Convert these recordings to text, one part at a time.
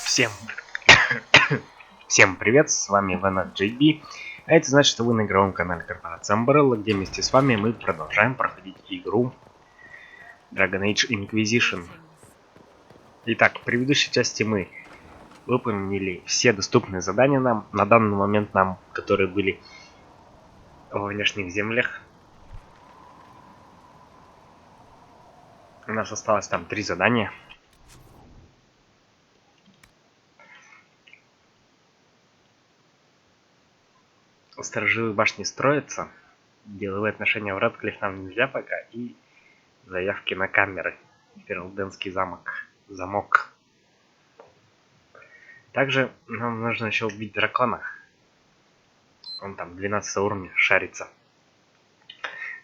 Всем, всем привет, с вами JB, а это значит, что вы на игровом канале корпорации Umbrella, где вместе с вами мы продолжаем проходить игру Dragon Age Inquisition. Итак, в предыдущей части мы выполнили все доступные задания нам, на данный момент которые были во внешних землях. У нас осталось там 3 задания. Сторожевые башни строятся. Деловые отношения в Рэдклифф нам нельзя пока. И заявки на камеры. Ферлденский замок. Также нам нужно еще убить дракона. Он там 12 уровня шарится.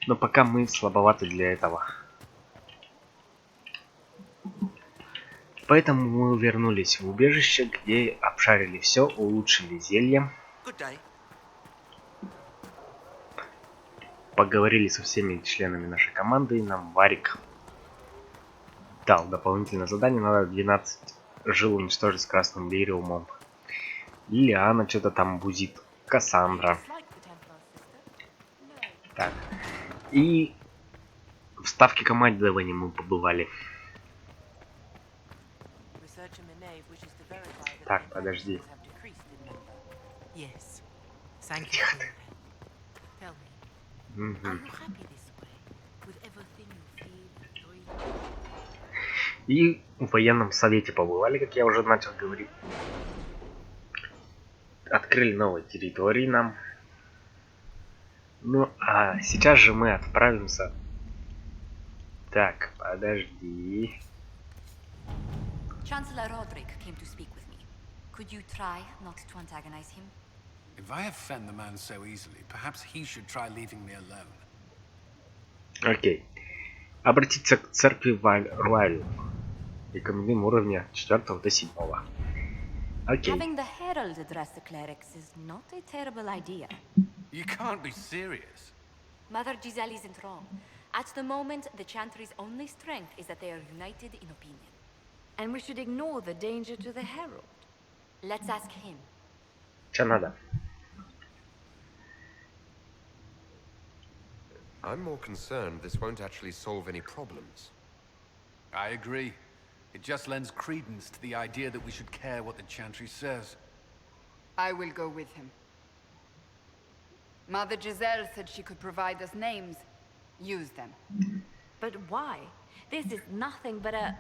Но пока мы слабоваты для этого. Поэтому мы вернулись в убежище, где обшарили все, улучшили зелье. Поговорили со всеми членами нашей команды, и нам Варик дал дополнительное задание. Надо 12 жил уничтожить с красным лириумом. Лилиана что-то там бузит. Кассандра. Так. И в ставке командования мы побывали. Так, подожди. Тихо ты. И в военном совете побывали, как я уже начал говорить. Открыли новые территории нам. Ну, а сейчас же мы отправимся... Так, подожди. Chancellor Roderick came to speak with me. Could you try not to antagonize him? If I offend the man so easily, perhaps he should try leaving me alone. Окей. Обратиться к церкви Руайо. Рекомендуем уровня 4 до 7. Окей. Having the herald address the clerics is not a terrible idea. You can't be serious. Mother Giselle isn't wrong. At the moment, the Chantry's only strength is that they are united in opinion. And we should ignore the danger to the herald. Let's ask him. Что надо? I'm more concerned this won't actually solve any problems. I agree. It just lends credence to the idea that we should care what the Chantry says. I will go with him. Mother Giselle said she could provide us names. Use them. But why? This is nothing but a...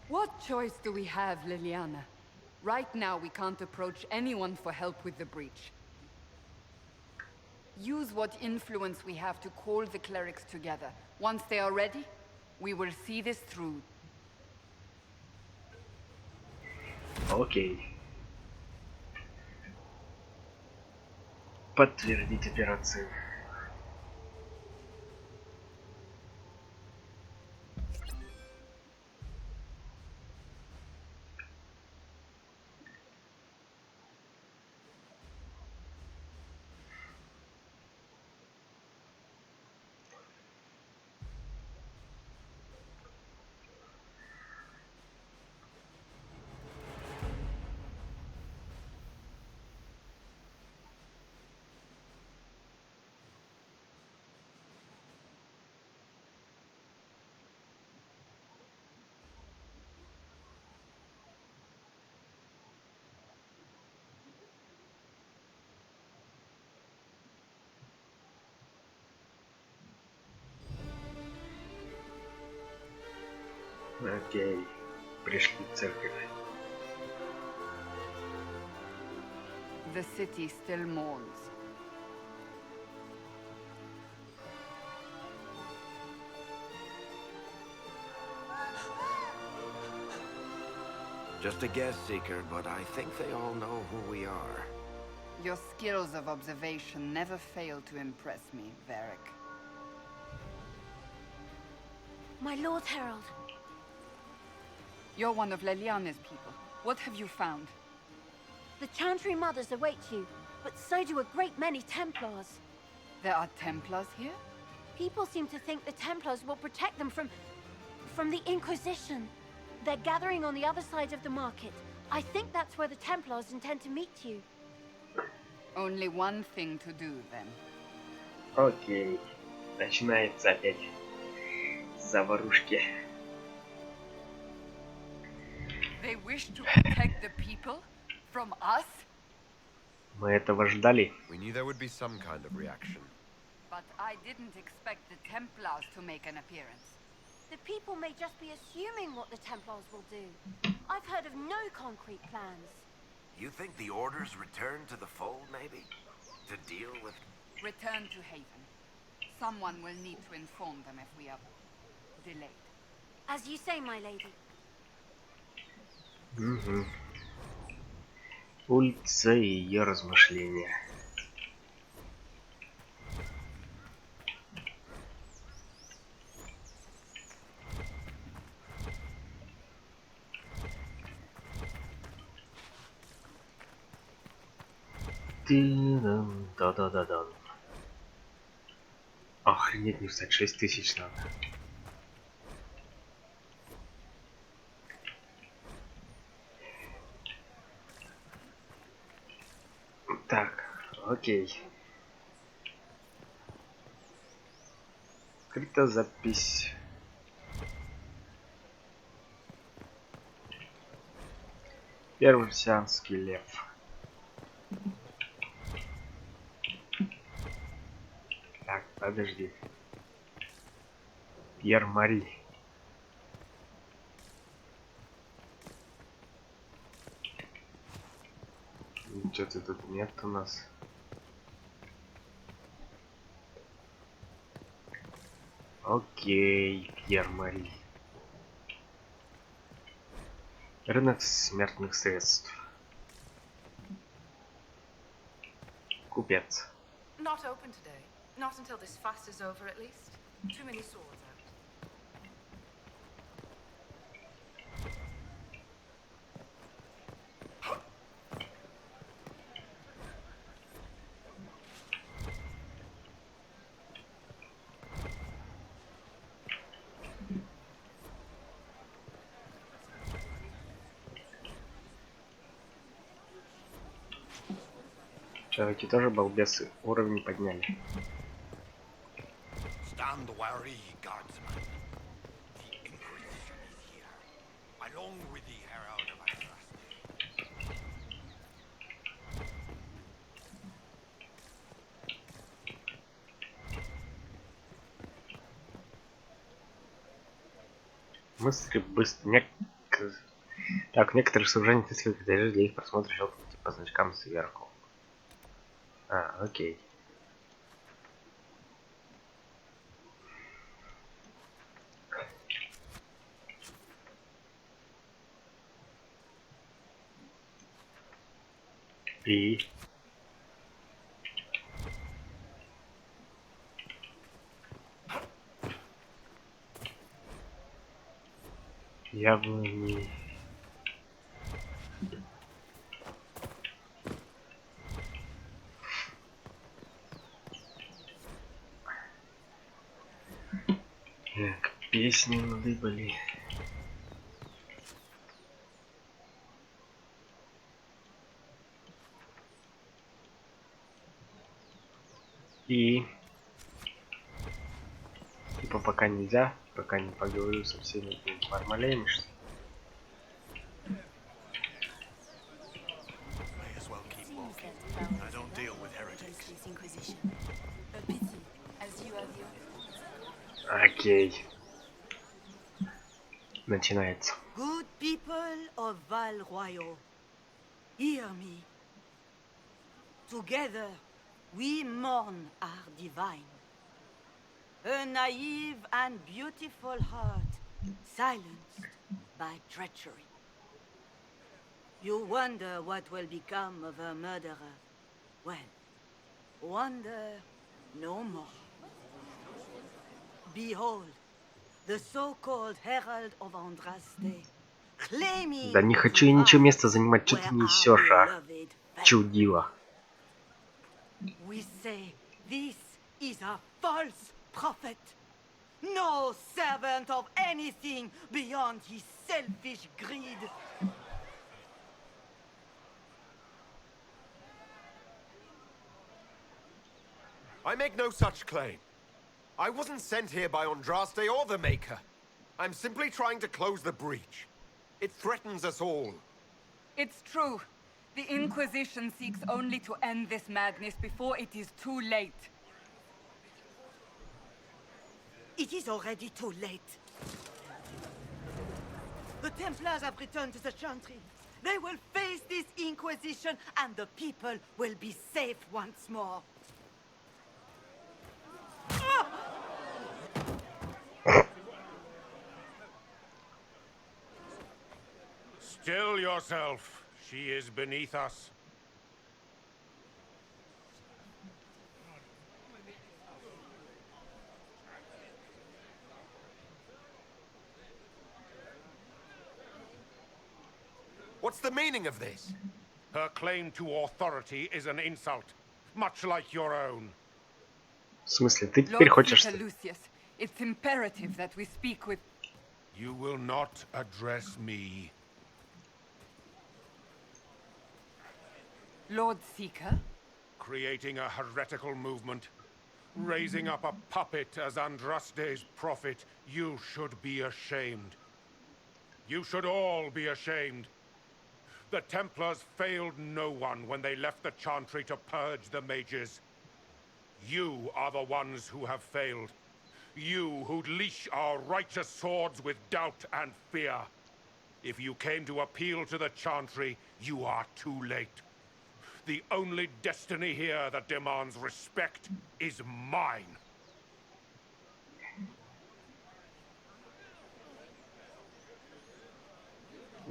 What choice do we have, Liliana? Right now, we can't approach anyone for help with the breach. Use what influence we have to call the clerics together. Once they are ready, we will see this through. Окей. Подтвердить операцию. Окей. Пришли в церковь. The city still mourns. Just a guess, Seeker, but I think they all know who we are. Your skills of observation never fail to impress me, Varric. My Lord Herald. You're one of Leliana's people. What have you found? The Chantry mothers await you, but so do a great many Templars. There are Templars here? People seem to think the Templars will protect them from the Inquisition. They're gathering on the other side of the market, I think that's where the Templars intend to meet you. Only one thing to do then. Окей. Начинается опять заварушки. They wish to protect the people from us? Мы этого ждали. We knew there would be some kind of reaction. But I didn't expect the Templars to make an appearance. The people may just be assuming what the Templars will do. I've heard of no concrete plans. You think the Order's return to the fold, maybe? To deal with... Return to Haven. Someone will need to inform them if we are delayed. As you say, my lady. Угу. Улица и ее размышления. Да-да-да-да. Охренеть, не встать, 6000 надо. Так, окей. Скрыта запись. Первый сеанский лев. Так, подожди. Пьер Мари. Что-то тут нет у нас. Окей, Пьер Мари. Рынок смертных средств. Купец. Not open today. Not until this fast is over, at least. Too many swords out. Эти тоже балбесы уровень подняли. Stand wary, guardsman. The Inquisition is here, along with the Herald of Adraste. Мысли быстро. Так, некоторые соображения несколько этажей для их просмотра щелкните по значкам сверху. А, окей. И... Яблони... Так, песни надыбали. И... Типа пока нельзя, пока не поговорю со всеми этими формалями, что ли. May as well keep walking. I don't deal with heretics. Inquisition. A pity, as you are the Окей. Начинается. Good people of Ruaio, hear me. Together, we mourn our divine. A naive and beautiful heart, silenced by treachery. You wonder what will become of a murderer. Well, wonder no more. Behold, the so-called Herald of Andraste, claiming Да не хочу я ничего места занимать, что ты несешь, а? Чудило. We say this is a false prophet. No servant of anything beyond his selfish greed. I make no such claim. I wasn't sent here by Andraste or the Maker. I'm simply trying to close the breach. It threatens us all. It's true. The Inquisition seeks only to end this madness before it is too late. It is already too late. The Templars have returned to the Chantry. They will face this Inquisition, and the people will be safe once more. Still yourself. She is beneath us. What's the meaning of this? Her claim to authority is an insult, much like your own. В смысле, ты теперь хочешь... Lord Lucius, it's imperative that we speak with... You will not address me. Lord Seeker? Creating a heretical movement, raising up a puppet as Andraste's prophet, you should be ashamed. You should all be ashamed. The Templars failed no one when they left the Chantry to purge the mages. You are the ones who have failed. You who'd leash our righteous swords with doubt and fear. If you came to appeal to the Chantry, you are too late. The only destiny here that demands respect is mine.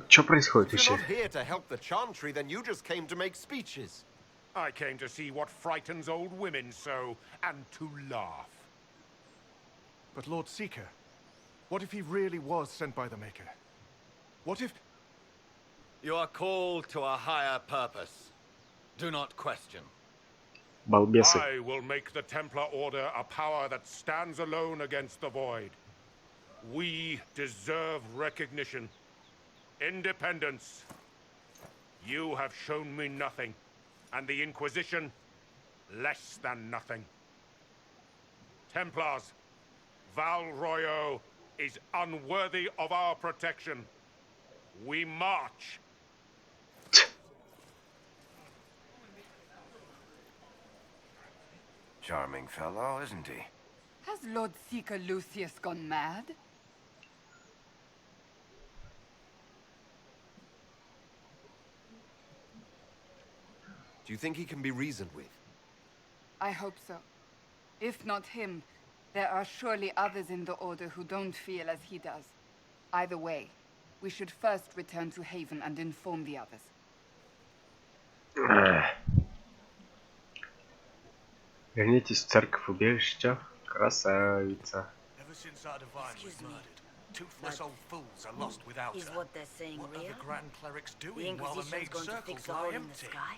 Что происходит If you're вообще? not here to help the Chantry, then you just came to make speeches. I came to see what frightens old women so, and to laugh. But Lord Seeker, what if he really was sent by the Maker? What if... You are called to a higher purpose. Do not question. Балбесы. I will make the Templar Order a power that stands alone against the Void. We deserve recognition. Independence. You have shown me nothing, and the Inquisition, less than nothing. Templars, Val Ruaio is unworthy of our protection. We march. Charming fellow, isn't he? Has Lord Seeker Lucius gone mad? Do you think he can be reasoned with? I hope so. If not him, there are surely others in the Order who don't feel as he does. Either way, we should first return to Haven and inform the others. Вернитесь в церковь убежища. Красавица. Ever since our divine was murdered, toothless old fools are lost without Is her. what they're saying What are real? the Grand Clerics The doing while the Inquisition's maid going to circles fix a lie hole in the empty? sky?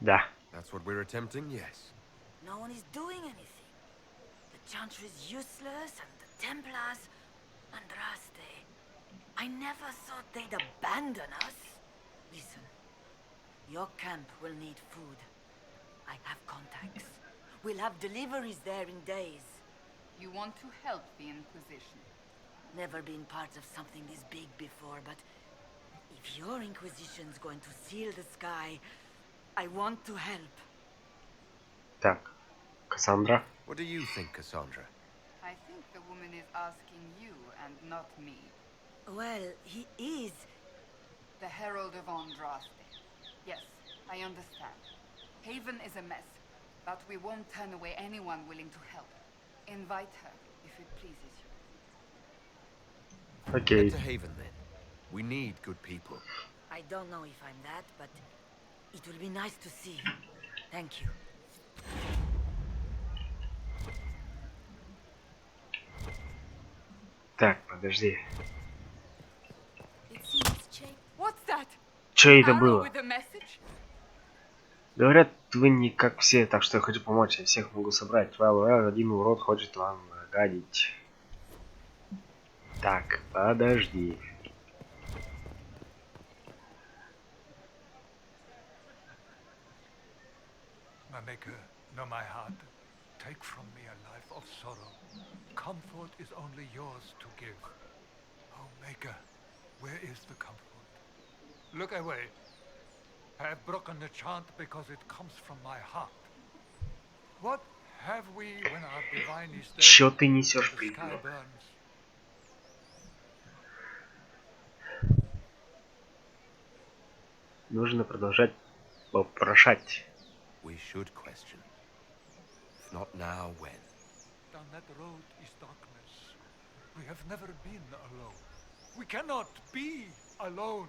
Да. That's what we're attempting, yes. No one is doing anything. The Chantry is useless, and the Templars... Andraste... I never thought they'd abandon us. Listen, your camp will need food. I have contacts. We'll have deliveries there in days. You want to help the Inquisition? Never been part of something this big before, but if your Inquisition's going to seal the sky, I want to help. Так. Кассандра. What do you think, Cassandra? I think the woman is asking you and not me. Well, he is. The Herald of Andraste. Yes, I understand. Haven is a mess, but we won't turn away anyone willing to help. Invite her, if it pleases you. Окей. Get to Haven, then. We need good people. I don't know if I'm that, but it will be nice to see. Thank you. Так, подожди. What's that? Что это Arrow было? with a message? Говорят, вы не как все, так что я хочу помочь, я всех могу собрать. Well, один урод хочет вам гадить. Так, подожди. My maker, know my heart. take from me a life of sorrow. Comfort is only yours to give. Oh, Maker, where is the comfort? Look away. I have broken the chant because it comes from my heart. What have we when our divine is dead? Чё ты несёшь в The sky игру? burns. Нужно продолжать вопрошать. We should question. If not now, when? Down that road is darkness. We have never been alone. We cannot be alone.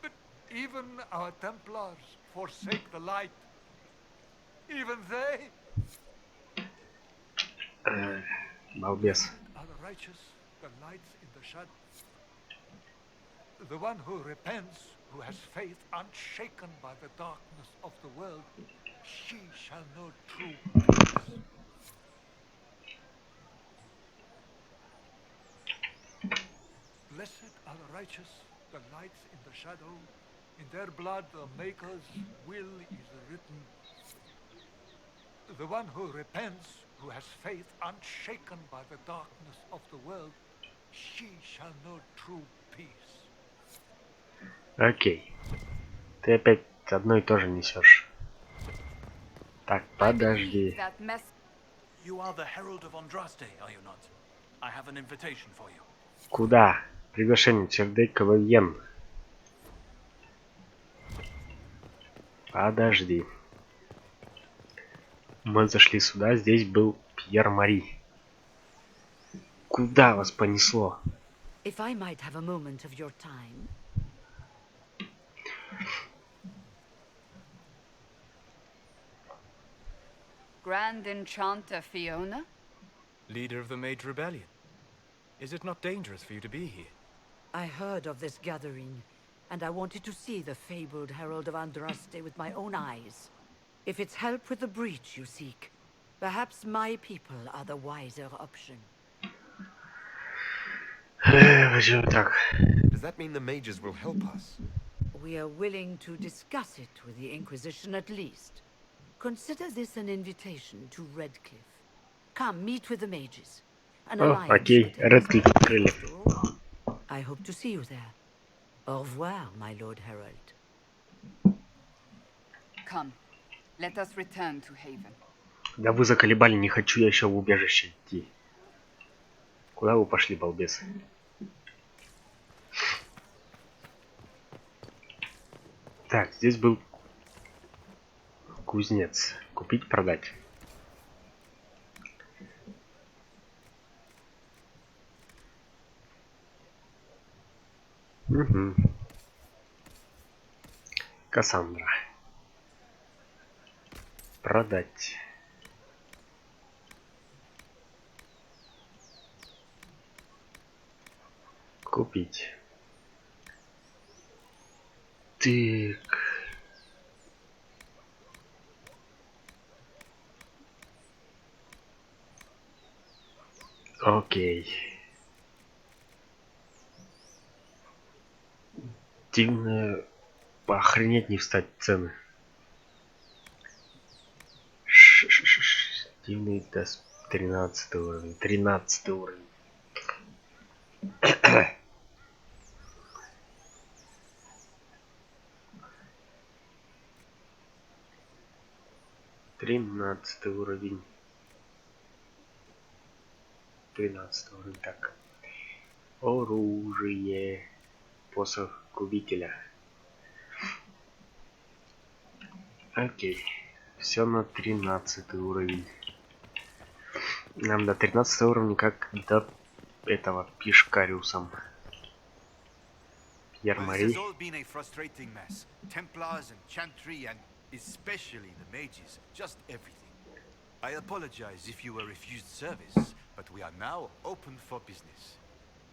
But even our Templars forsake the light. Even they Балбес. are the righteous, the lights in the shadow. The one who repents, who has faith unshaken by the darkness of the world, she shall know true peace. Blessed are the righteous, the lights in the shadow. In their blood the Maker's will is written. The one who repents, who has faith unshaken by the darkness of the world, she shall know true peace. Окей. Ты опять одно и то же несешь. Так, подожди. You are the Herald of Andraste, are you not? I have an invitation for you. Куда? Приглашение чердыка воен. Подожди. Мы зашли сюда, здесь был Пьер Мари. Куда вас понесло? If I might have a moment of your time. Grand Enchanter Fiona? Leader of the Mage Rebellion. Is it not dangerous for you to be here? I heard of this gathering, and I wanted to see the fabled Herald of Andraste with my own eyes. If it's help with the breach you seek, perhaps my people are the wiser option. Does that mean the mages will help us? We are willing to discuss it with the Inquisition at least. Consider this an invitation to Redcliffe. Come, meet with the mages. An alliance. Окей, Redcliffe открыли. I hope to see you there. Au revoir, my Lord Herald. Come, let us return to Haven. Да вы заколебали, не хочу я еще в убежище идти. Куда вы пошли, балбесы? Так, здесь был кузнец. Купить, продать. Угу. Кассандра. Продать. Купить. Так. Окей. Дивно. Охренеть не встать цены. Дивный тест. 13 уровень. 13 уровень. Тринадцатый уровень. 13 уровень. Так. Оружие. Посох губителя. Окей. Все на 13 уровень. Нам до 13 уровня как до этого пешкариусом. Пьер Мари. Especially the mages, just everything. I apologize if you were refused service, but we are now open for business.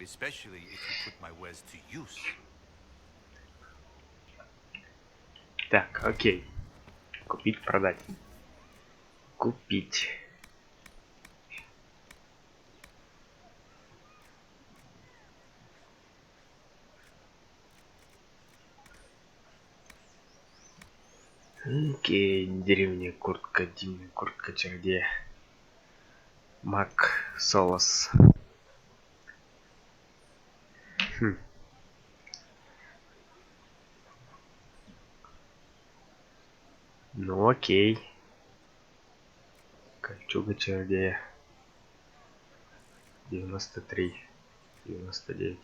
Especially if you put my wares to use. Так, окей. Купить, продать. Купить. Окей, деревня, куртка, дивная куртка, черде. Мак Солос. Ну окей. Кольчуга чародея. 93. 99.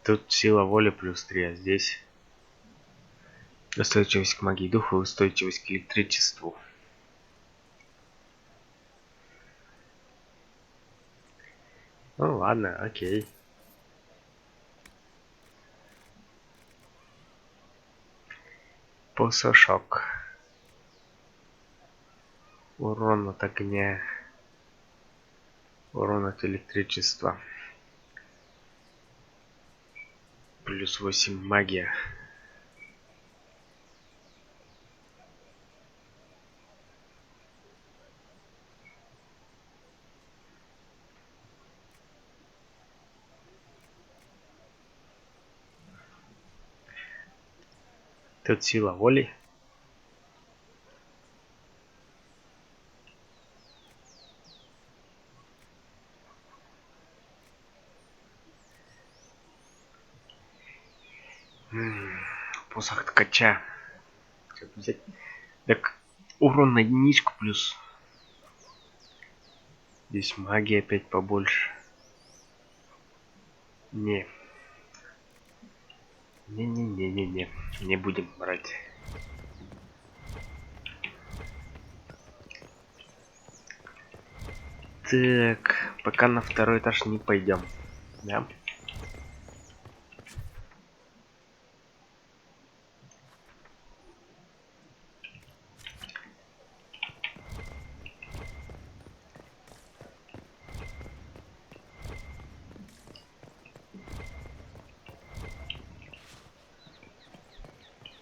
Тут сила воли плюс 3, а здесь устойчивость к магии духа и устойчивость к электричеству. Ну ладно, окей. Посошок. Урон от огня. Урон от электричества. Плюс 8 магия. Тут сила воли. Посох ткача. Что взять? Так, урон на единичку плюс. Здесь магия опять побольше. Не. Не. Не будем брать. Так, пока на второй этаж не пойдем. Да?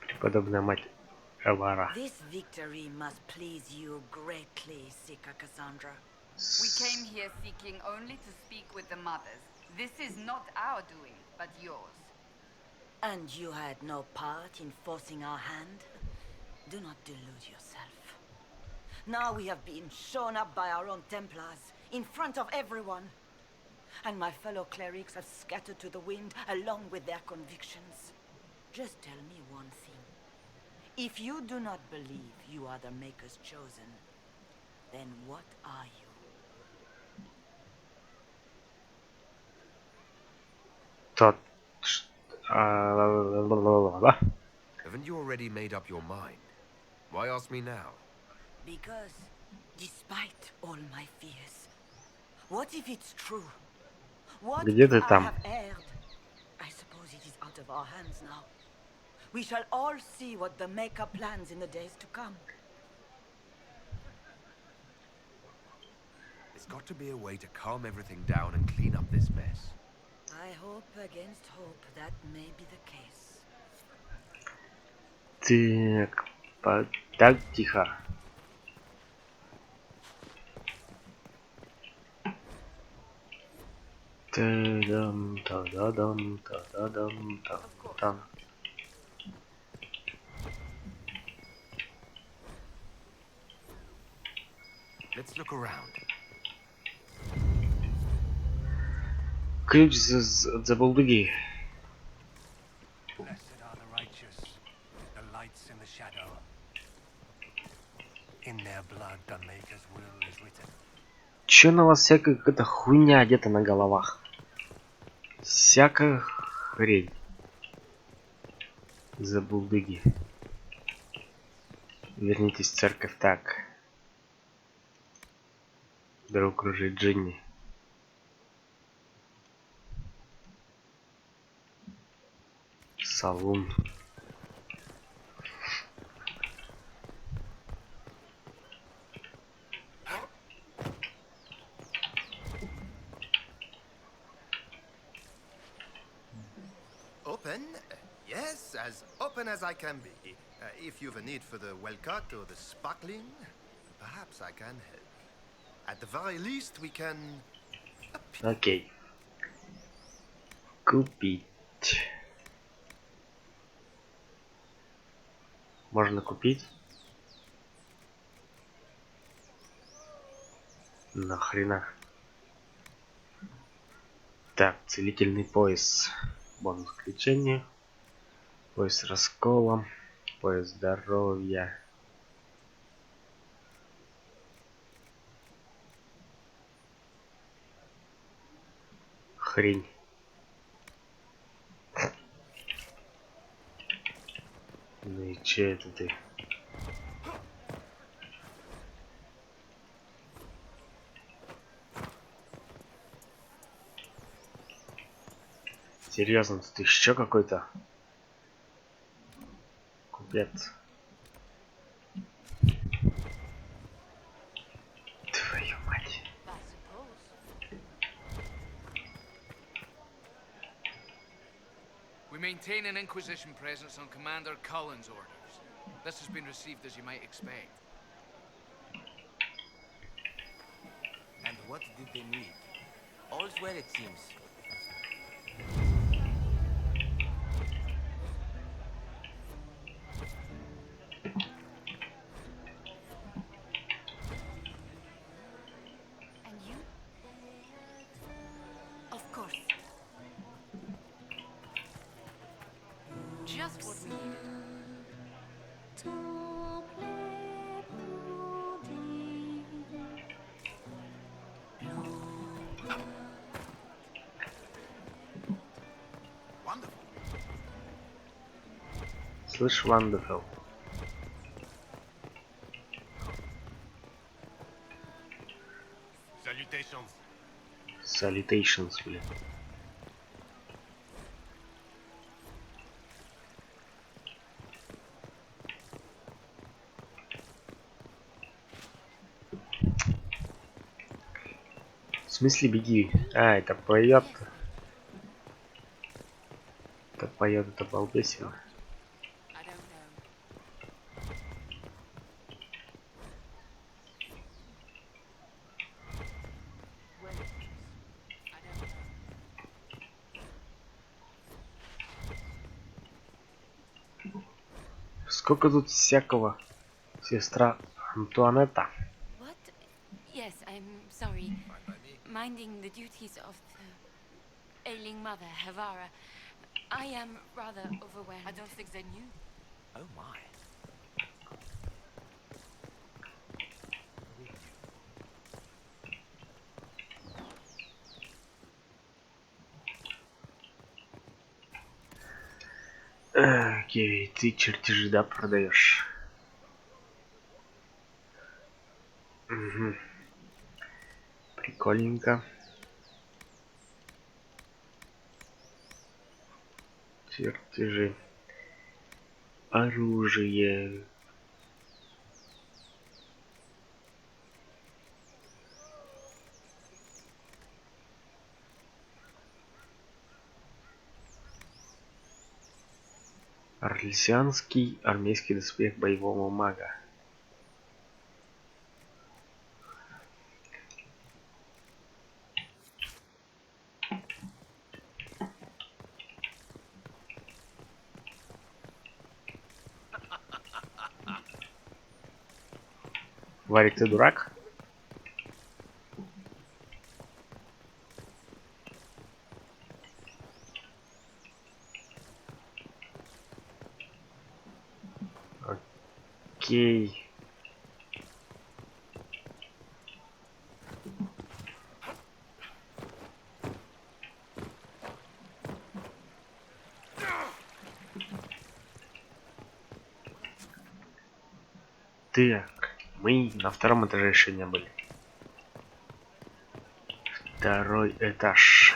Преподобная мать Авара. This victory must please you greatly, Sika Cassandra. We came here seeking only to speak with the mothers. This is not our doing, but yours. And you had no part in forcing our hand? Do not delude yourself. Now we have been shown up by our own Templars, in front of everyone. And my fellow clerics have scattered to the wind along with their convictions. Just tell me one thing. If you do not believe you are the Maker's chosen, then what are you? Тот. Haven't you already made up your mind? Why ask me now? Because, despite all my fears, what if it's true? What Где if ты I там? have erred? I suppose it is out of our hands now. We shall all see what the Maker plans in the days to come. There's got to be a way to calm everything down and clean up this mess. I hope against hope that may be the case. Так, так, тихо. Та-дам, та-да-дам, та-да-дам, та-дам. Let's look around. Ключ от забулдыги. Blessed are the righteous, the lights in the shadow. In their blood the Maker's will is written. Чё на вас всякая какая-то хуйня одета на головах? Всякая хрень. Забулдыги. Вернитесь в церковь. Так. Друг кружит Джинни. Салун. Open? Yes, as open as I can be. If you've a need for the well cut or the sparkling, perhaps I can help. At the very least, we can... Окей. Купить. Можно купить. Нахрена. Так, целительный пояс. Бонус к лечению. Пояс раскола. Пояс здоровья. Хрень. Ну и че это ты? Серьезно, тут еще какой-то купец. Твою мать. We maintain an Inquisition presence on Commander Cullen's orders. This has been received as you might expect. And what did they need? All's well, it seems. And you? Of course. Just what we needed. Слышь, Wonderful. Salutations. Salutations, блин. В смысле беги? А, это поет. Это поет, это балбесина. Сколько тут всякого, сестра Антуанетта. What? Yes, I'm sorry. Minding the duties of the ailing mother, Havara. I am rather overwhelmed. I don't think they knew. Oh my. Окей, ты чертежи, да, продаешь? Угу. Прикольненько. Чертежи. Оружие. Орлеанский армейский доспех боевого мага. Варик, ты дурак? Окей. Так, мы на втором этаже еще не были. Второй этаж.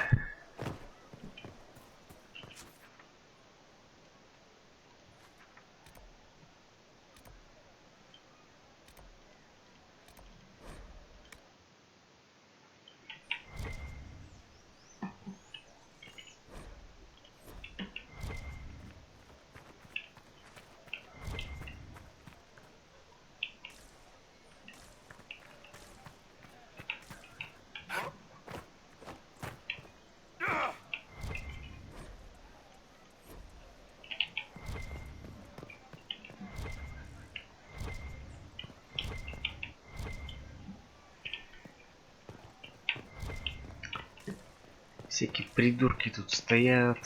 Всякие придурки тут стоят.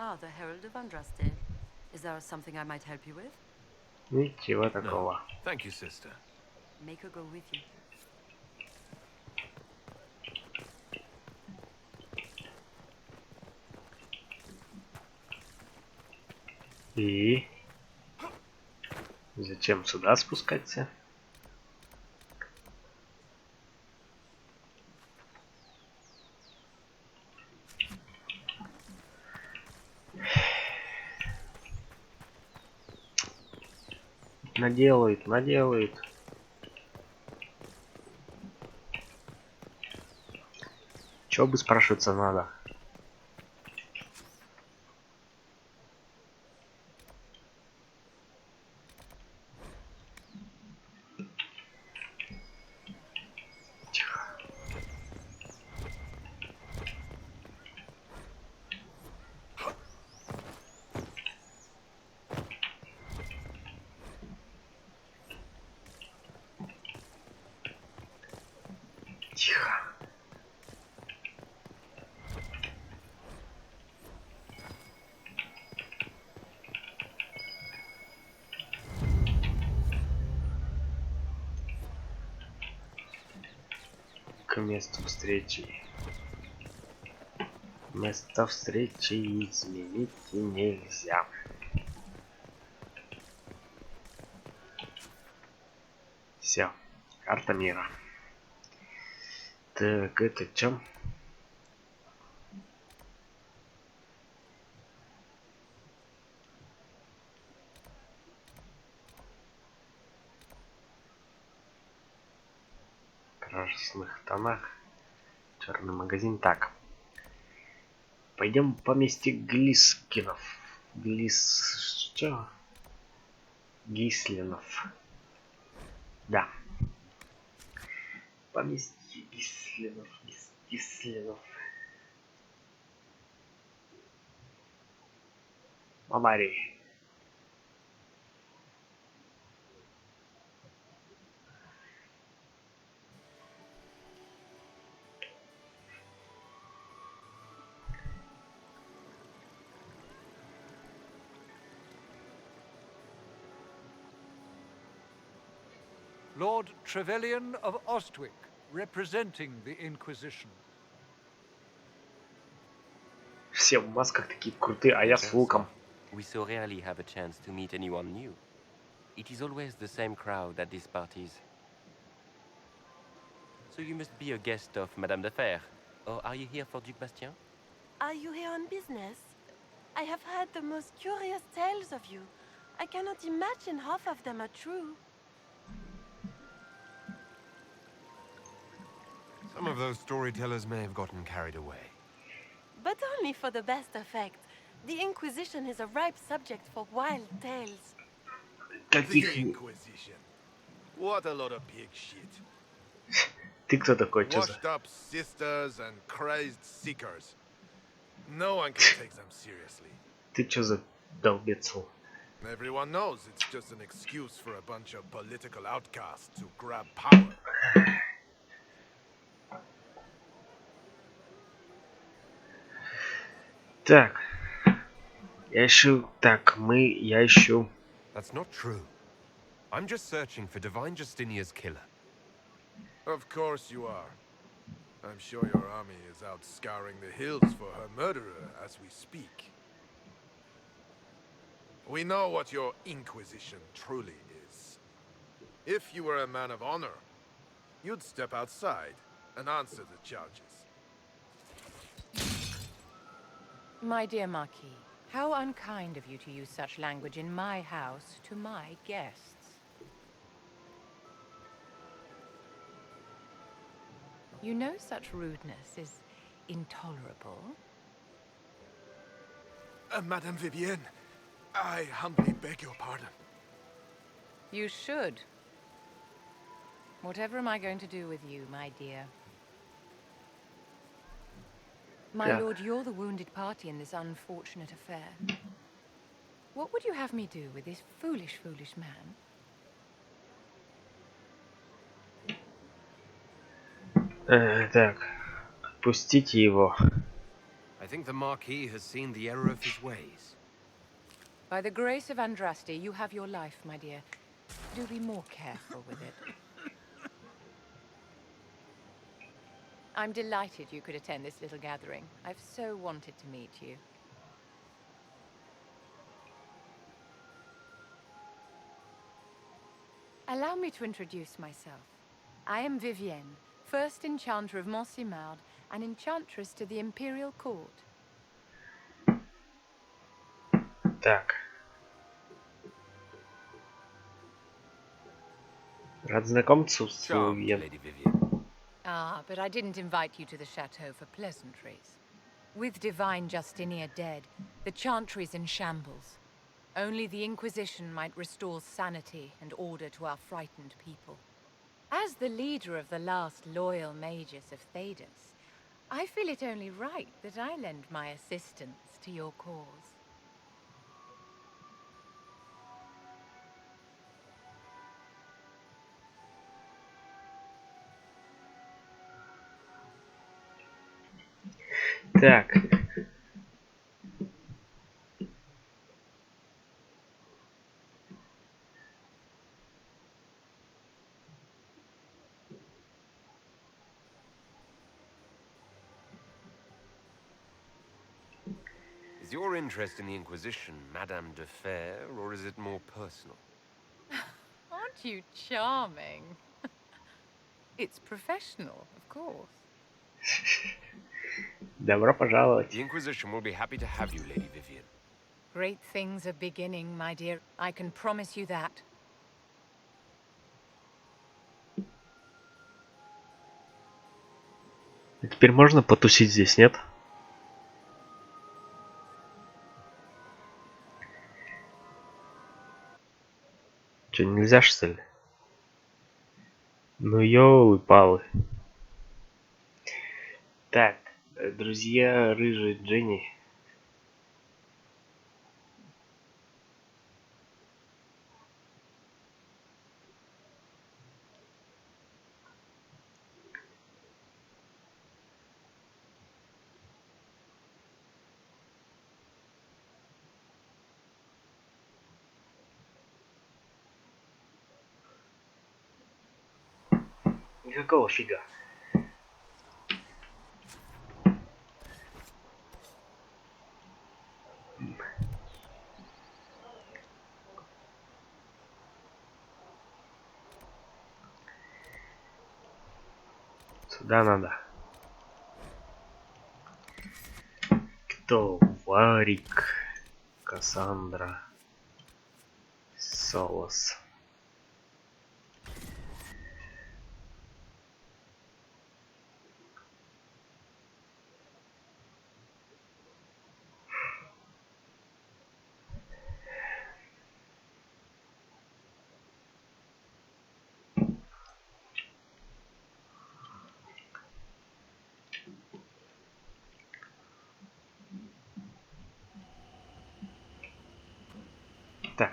Ah, the Herald of Andraste. Is there something I might help you with? Ничего такого. Thank you, sister. Make her go with you. И зачем сюда спускаться? Наделают. Чё бы спрашиваться надо? Тихо. К месту встречи. Место встречи изменить нельзя. Все. Карта мира. Так, это чё? В красных тонах. Черный магазин. Так. Пойдем в поместье Глискинов. Что? Гислинов. Да. Поместье Гислинов. Гислинов. Аварии. Lord Trevelyan of Ostwick, representing the Inquisition. Все в масках такие крутые, а я с луком. We so rarely have a chance to meet anyone new. It is always the same crowd at these parties. So you must be a guest of Madame de Fer, or are you here for Duc Bastien? Are you here on business? I have heard the most curious tales of you. I cannot imagine half of them are true. Some of those storytellers may have gotten carried away. But only for the best effect. The Inquisition is a ripe subject for wild tales. The Inquisition. What a lot of pig shit. Ты кто такой? Чё за... Washed up sisters and crazed seekers. No one can take them seriously. Ты чё за долбецл? Everyone knows it's just an excuse for a bunch of political outcasts to grab power. Так. Я ищу... Так, я ищу... That's not true. I'm just searching for Divine Justinia's killer. Of course you are. I'm sure your army is out scouring the hills for her murderer as we speak. We know what your Inquisition truly is. If you were a man of honor, you'd step outside and answer the charges. My dear Marquis, how unkind of you to use such language in my house to my guests. You know such rudeness is intolerable? Madame Vivienne, I humbly beg your pardon. You should. Whatever am I going to do with you, my dear? My Yeah. lord, you're the wounded party in this unfortunate affair. What would you have me do with this foolish, foolish man? Так, отпустите его. I think the Marquis has seen the error of his ways. By the grace of Andraste, you have your life, my dear. Do be more careful with it. I'm delighted you could attend this little gathering. I've so wanted to meet you. Allow me to introduce myself. I am Vivienne, first Enchanter of Montsimard and Enchantress to the Imperial Court. Так. Рад знакомиться с Вивьен. Ah, but I didn't invite you to the chateau for pleasantries. With Divine Justinia dead, the Chantry's in shambles. Only the Inquisition might restore sanity and order to our frightened people. As the leader of the last loyal mages of Thedas, I feel it only right that I lend my assistance to your cause. Так. Is your interest in the Inquisition Madame de Fer, or is it more personal? Aren't you charming? It's professional, of course. Добро пожаловать. The Inquisition will be happy to have you, Lady Vivienne. Great things are beginning, my dear. I can promise you that. Теперь можно потусить здесь, нет? Че, нельзя, что ли? Ну, ёлы-палы. Так, друзья рыжей Дженни. Никакого фига. Сюда надо. Кто? Варик. Кассандра. Солос. Так.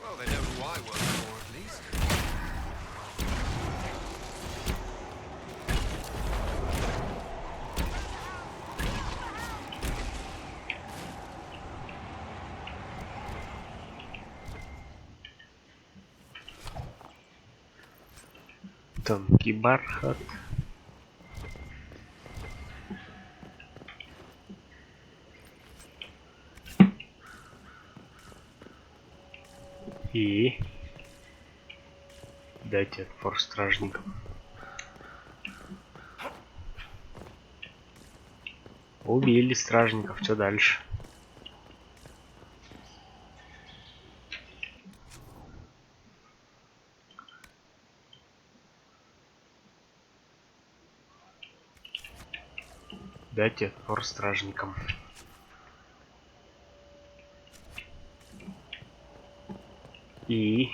Well, they know who I work for, at least. Тонкий бархат. И дайте отпор стражникам. Убили стражников, что дальше? Дайте форстражникам. И...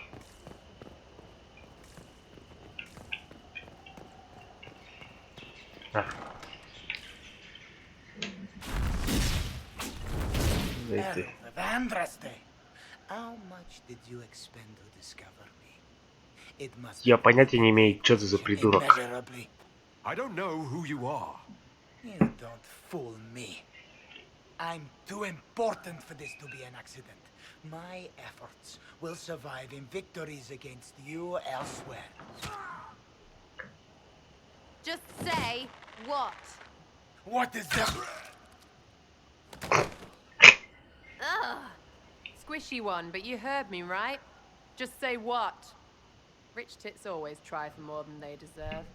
Herald of Andraste, how much did you expend to discover me? It must Я понятия не имею, что ты за придурок. immeasurably. I don't know who you are. You don't fool me. I'm too important for this to be an accident. My efforts will survive in victories against you elsewhere. Just say what? What is that? Ugh. Squishy one, but you heard me, right? Just say what? Rich tits always try for more than they deserve.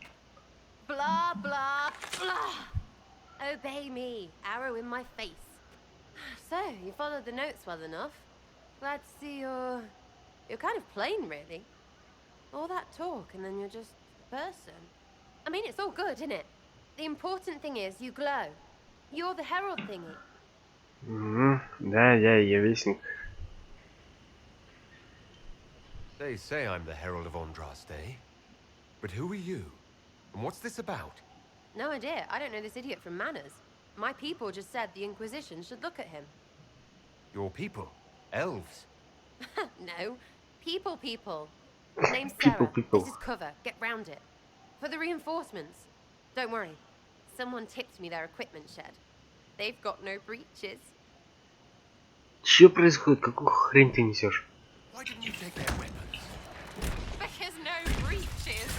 Blah, blah, blah. Obey me. Arrow in my face. So, you followed the notes well enough. Glad to see you're kind of plain, really. All that talk and then you're just a person. I mean, it's all good, isn't it? The important thing is you glow. You're the herald thingy. Да, я ее вестник. They say I'm the Herald of Andraste. But who are you? And what's this about? No idea. I don't know this idiot from Manners. My people just said the Inquisition should look at him. Your people? Elves? No. People. Name's Sarah. People. This is cover. Get round it. For the reinforcements. Don't worry. Someone tipped me their equipment shed. They've got no breaches. Что происходит? Какую хрень ты несешь? Why didn't you take their weapons? Because no breaches.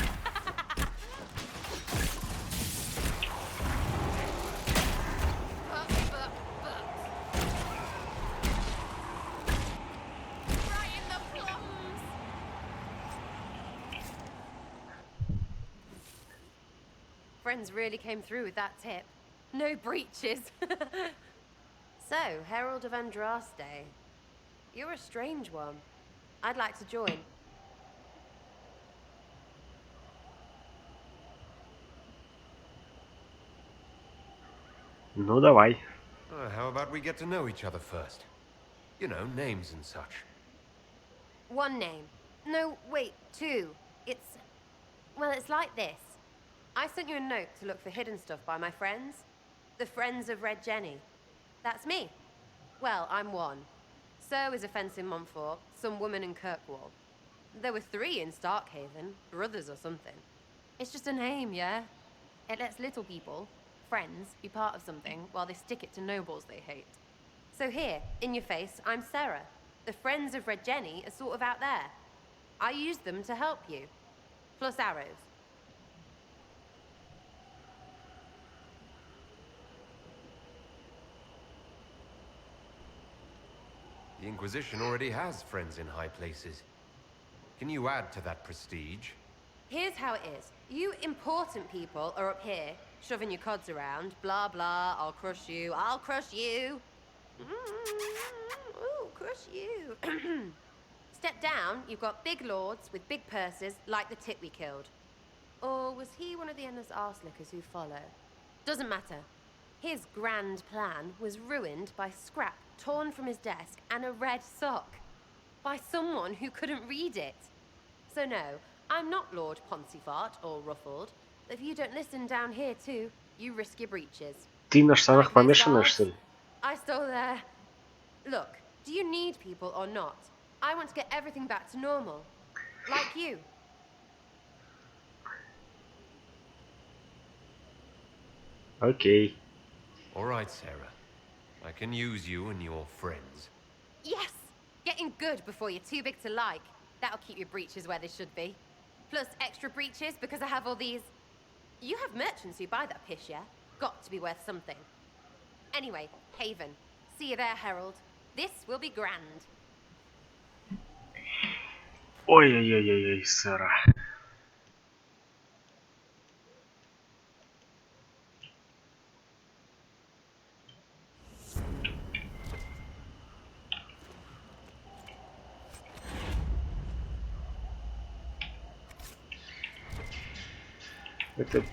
Right in the plums. Friends really came through with that tip. No breaches. So, Herald of Andraste. You're a strange one. I'd like to join. Ну давай. How about we get to know each other first? You know, names and such. One name. No, wait, two. Well, it's like this. I sent you a note to look for hidden stuff by my friends. The Friends of Red Jenny. That's me. Well, I'm one. So is a fence in Montfort, some woman in Kirkwall. There were 3 in Starkhaven, brothers or something. It's just a name, yeah? It lets little people, friends, be part of something while they stick it to nobles they hate. So here, in your face, I'm Sarah. The Friends of Red Jenny are sort of out there. I used them to help you. Plus arrows. The Inquisition already has friends in high places. Can you add to that prestige? Here's how it is. You important people are up here, shoving your cods around. Blah, blah, I'll crush you. Ooh, crush you. Step down, you've got big lords with big purses, like the tit we killed. Or was he one of the endless arse-lickers who follow? Doesn't matter. His grand plan was ruined by scrap torn from his desk and a red sock. By someone who couldn't read it. So no, I'm not Lord Poncifart or Ruffled. If you don't listen down here too, you risk your breeches. Ты на штанах помешанная, что ли? I stole their... Look, do you need people or not? I want to get everything back to normal. Like you. Окей. All right, Sarah. I can use you and your friends. Yes! Getting good before you're too big to like. That'll keep your breeches where they should be. Plus extra breeches because I have all these... You have merchants who buy that piss, yeah? Got to be worth something. Anyway, Haven. See you there, Herald. This will be grand. Ой-ой-ой-ой, Сара. Это...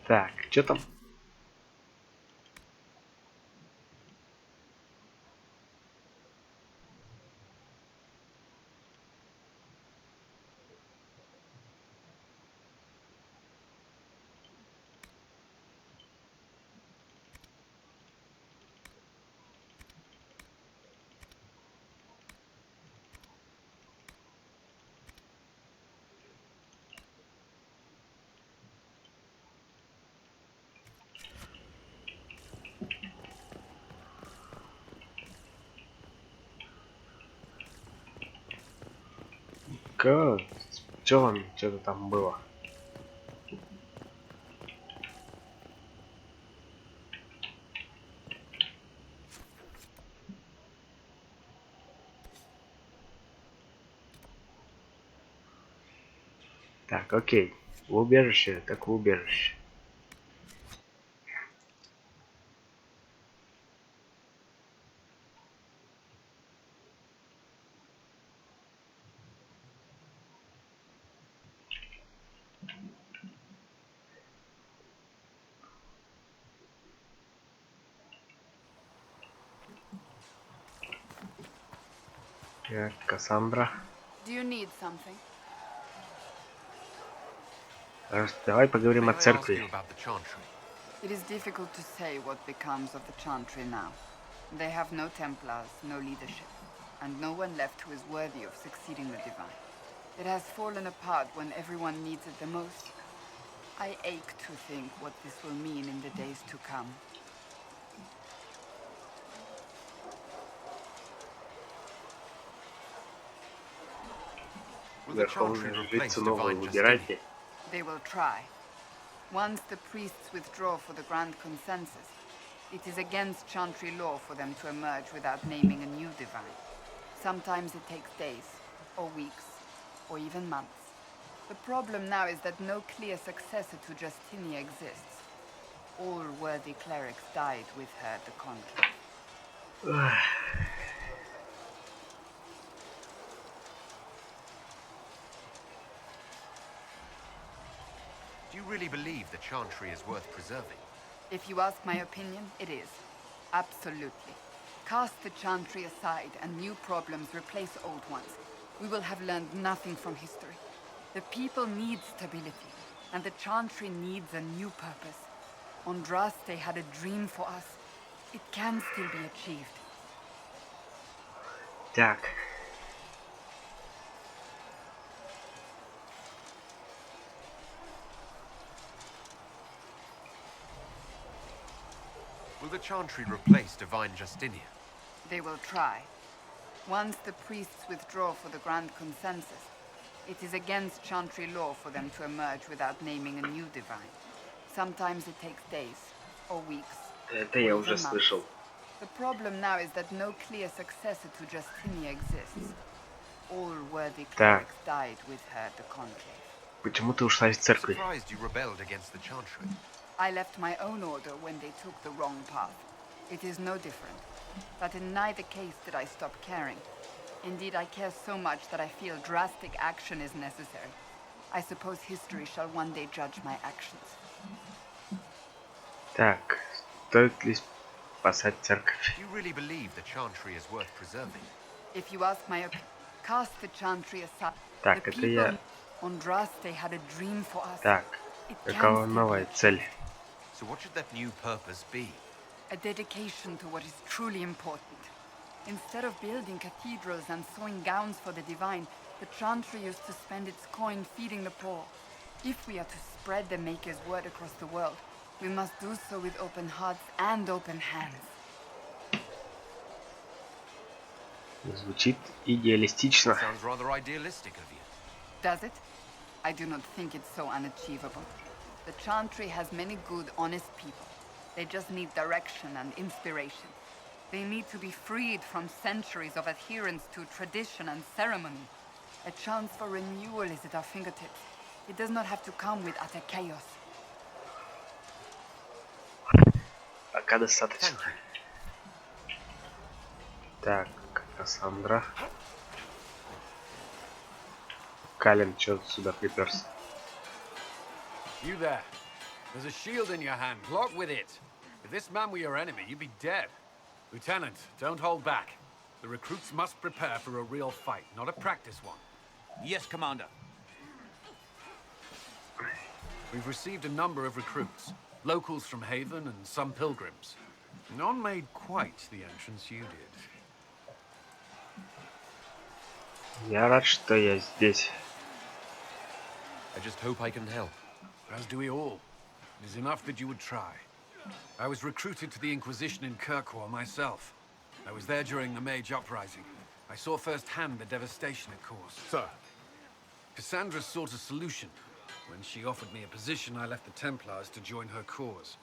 Так, что там? С пчелами что-то там было. Так, окей. В убежище, так в убежище. Так, Кассандра. Do you need something? Давай поговорим о церкви. It is difficult to say what becomes of the Chantry now. They have no Templars, no leadership, and no one left who is worthy of succeeding the Divine. It has fallen apart when everyone needs it the most. I ache to think what this will mean in the days to come. Верховную жрицу новую выбирайте. They will try. Once the priests withdraw for the Grand Consensus, it is against Chantry law for them to emerge without naming a new divine. Sometimes it takes days, or weeks, or even months. The problem now is that no clear successor to Justinia exists. All worthy clerics died with her at the conclave. Do you really believe the Chantry is worth preserving? If you ask my opinion, it is. Absolutely. Cast the Chantry aside and new problems replace old ones. We will have learned nothing from history. The people need stability, and the Chantry needs a new purpose. Andraste had a dream for us. It can still be achieved. Так. Will the Chantry replace Divine Justinia? They will try. Once the priests withdraw for the Grand Consensus, it is against Chantry law for them to emerge without naming a new divine. Sometimes it takes days, or weeks, Это я уже слышал. The problem now is that no clear successor to Justinia exists. All worthy clerics died with her at the conclave. Почему ты ушла из церкви? Surprised you rebelled against the Chantry. I left my own order when they took the wrong path. It is no different. But in neither case did I stop caring. Indeed, I care so much that I feel drastic action is necessary. I suppose history shall one day judge my actions. Так, стоит ли спасать церковь? Do you really believe the Chantry is worth preserving? If you ask my opinion, cast the Chantry aside. Так, the это я... Andraste had a dream for us. Так, какова новая цель? So what should that new purpose be? A dedication to what is truly important. Instead of building cathedrals and sewing gowns for the divine, the Chantry used to spend its coin feeding the poor. If we are to spread the Maker's word across the world, we must do so with open hearts and open hands. Звучит идеалистично. Sounds rather idealistic of you. Does it? I do not think it's so unachievable. The Chantry has many good, honest people. They just need direction and inspiration. They need to be freed from centuries of adherence to tradition and ceremony. A chance for renewal is at our fingertips. It does not have to come with utter chaos. Пока достаточно. Так, Кассандра. Калин, чё сюда приперся? You there. There's a shield in your hand. Log with it. If this man were your enemy, you'd be dead. Lieutenant, don't hold back. The recruits must prepare for a real fight, not a practice one. Yes, Commander. We've received a number of recruits. Locals from Haven and some pilgrims. None made quite the entrance you did. Я рад, что я здесь. I just hope I can help. As do we all. It is enough that you would try. I was recruited to the Inquisition in Kirkwall myself. I was there during the Mage Uprising. I saw firsthand the devastation it caused. Sir. Cassandra sought a solution. When she offered me a position, I left the Templars to join her cause.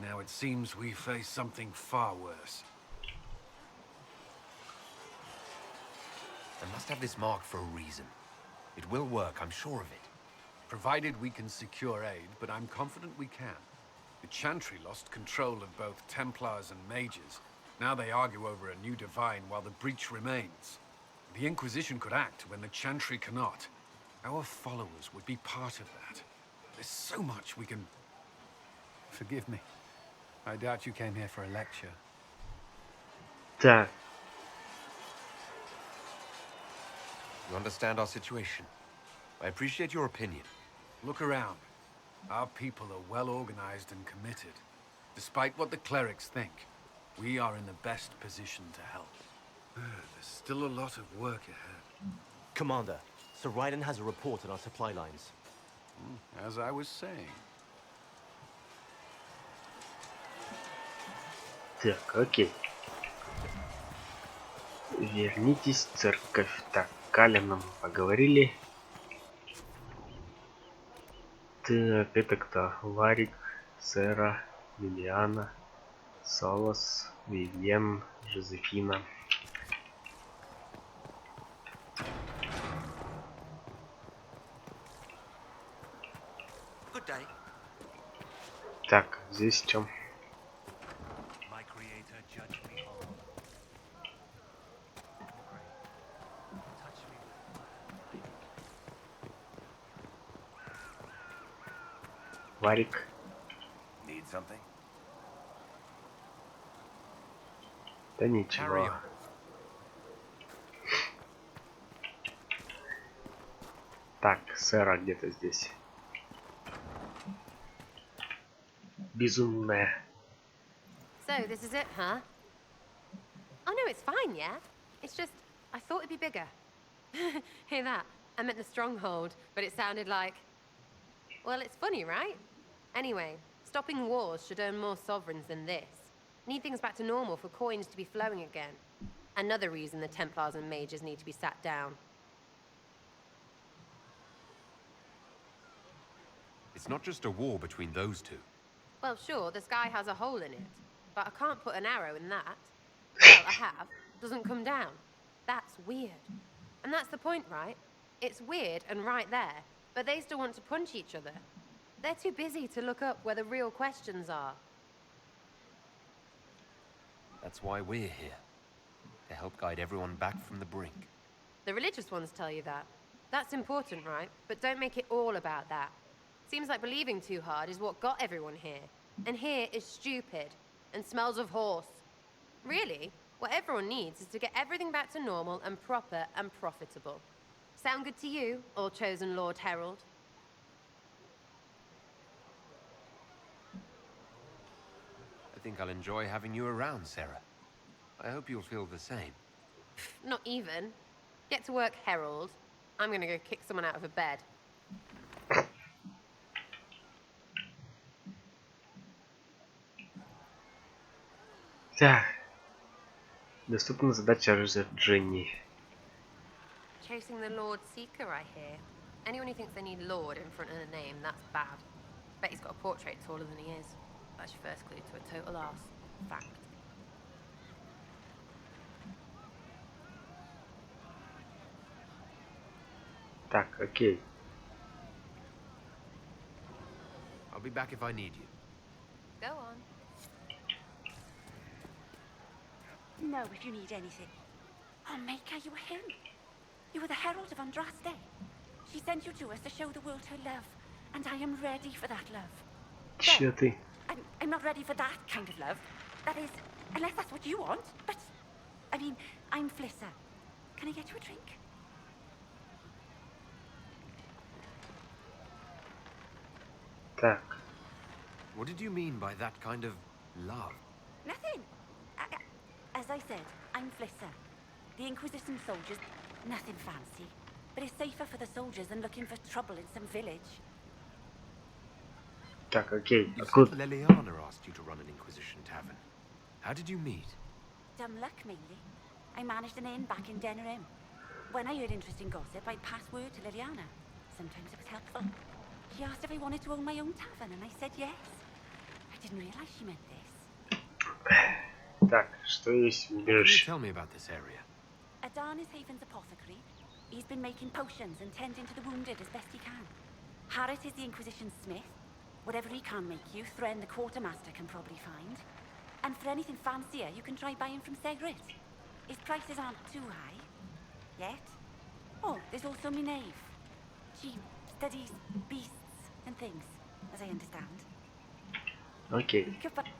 Now it seems we face something far worse. I must have this mark for a reason. It will work, I'm sure of it. Provided we can secure aid, but I'm confident we can. The Chantry lost control of both Templars and Mages. Now they argue over a new divine while the breach remains. The Inquisition could act when the Chantry cannot. Our followers would be part of that. There's so much we can... Forgive me. I doubt you came here for a lecture. Так. You understand our situation. I appreciate your opinion. Look around. Our people are well organized and committed. Despite what the clerics think, we are in the best position to help. There's still a lot of work ahead. Commander, Sir Raiden has a report on our supply lines. As I was saying. Так, окей. Вернитесь в церковь. Так, Калином мы поговорили. Так, это кто? Варик, Сера, Лилиана, Солос, Вивьен, Жозефина. Good day. Так, здесь в чем? My creator judged me all. Варик. Need something? Да ничего. Так, Сера где-то здесь. Безумная. So, this is it, huh? Oh no, it's fine, yeah? It's just, I thought it'd be bigger. Hear that? I meant the stronghold, but it sounded like... Well, it's funny, right? Anyway, stopping wars should earn more sovereigns than this. Need things back to normal for coins to be flowing again. Another reason the Templars and Mages need to be sat down. It's not just a war between those two. Well, sure, the sky has a hole in it, but I can't put an arrow in that. Well, I have. Doesn't come down. That's weird. And that's the point, right? It's weird and right there, but they still want to punch each other. They're too busy to look up where the real questions are. That's why we're here. To help guide everyone back from the brink. The religious ones tell you that. That's important, right? But don't make it all about that. Seems like believing too hard is what got everyone here. And here is stupid and smells of horse. Really, what everyone needs is to get everything back to normal and proper and profitable. Sound good to you, all-chosen Lord Herald? I think I'll enjoy having you around, Sarah. I hope you'll feel the same. Not even. Get to work, Herald. I'm gonna go kick someone out of a bed. Так. Доступна задача Дженни. Chasing the Lord Seeker, I hear. Anyone who thinks they need Lord in front of the name, that's bad. Bet he's got a portrait taller than he is. That's your first clue to a total arse. Fact. Так, окей. I'll be back if I need you. Go on. Know if you need anything. Oh, Maker, you were him. You were the Herald of Andraste. She sent you to us to show the world her love, and I am ready for that love. Чё ты? I'm not ready for that kind of love. That is, unless that's what you want. But, I mean, I'm Flissa. Can I get you a drink? Так. What did you mean by that kind of love? Nothing. As I said, I'm Flissa. The Inquisition soldiers, nothing fancy. But it's safer for the soldiers than looking for trouble in some village. Так, окей. You Откуда? said Leliana asked you to run an Inquisition tavern. How did you meet? Dumb luck, mainly. I managed an inn back in Denerim. When I heard interesting gossip, I'd pass word to Liliana. Sometimes it was helpful. She asked if I wanted to own my own tavern, and I said yes. I didn't realize she meant this. Так, что есть в Can you убежище? tell me about this area? Adan is Haven's apothecary. He's been making potions and tending to the wounded as best he can. Harris is the Inquisition smith. Whatever he can make you, Thren the quartermaster can probably find. And for anything fancier, you can try buying from Segrit. His prices aren't too high. Yet. Oh, there's also Minave. She studies beasts and things, as I understand. Окей. Goodbye.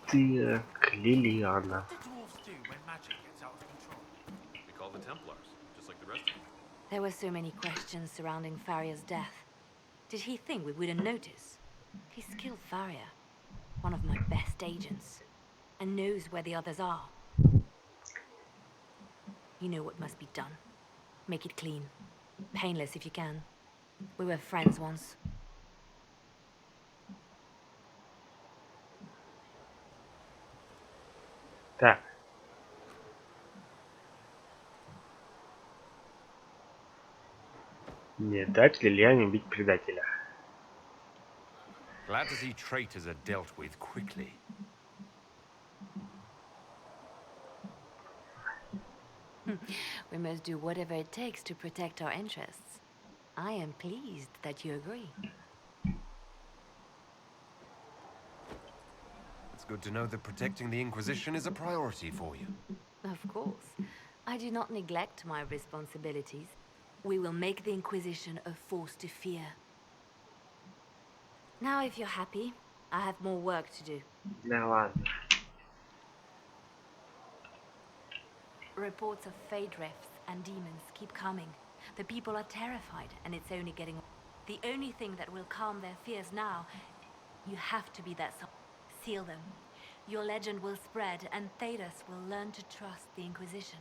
Так, Лилиана. What do dwarves do when magic gets out of control? They call the Templars, just like the rest of them. There were so many questions surrounding Farria's death. Did he think we wouldn't notice? He's killed Farria, one of my best agents, and knows where the others are. You know what must be done. Make it clean. Painless if you can. We were friends once. Так. Не дать Лилиане убить предателя. Glad to see traitors are dealt with quickly. We must do whatever it takes to protect our interests. I am pleased that you agree. It's good to know that protecting the Inquisition is a priority for you. Of course. I do not neglect my responsibilities. We will make the Inquisition a force to fear. Now, if you're happy, I have more work to do. Да ладно. Reports of fade rifts and demons keep coming. The people are terrified, and it's only getting... The only thing that will calm their fears now, you have to be that... Seal them. Your legend will spread, and Thedas will learn to trust the Inquisition.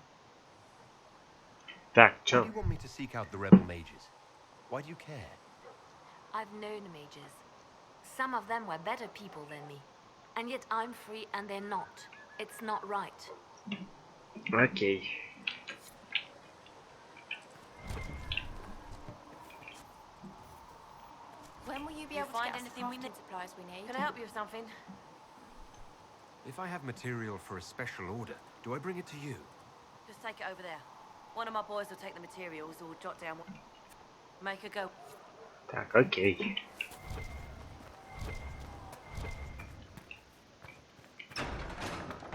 Так, Why чё? do you want me to seek out the rebel mages? Why do you care? I've known mages. Some of them were better people than me. And yet I'm free and they're not. It's not right. Окей. When will you be able to find anything we need? Supplies we need. Can I help you with something? If I have material for a special order, do I bring it to you? Just take it over there. One of my boys will take the materials or jot down what... Make her go. Так, окей.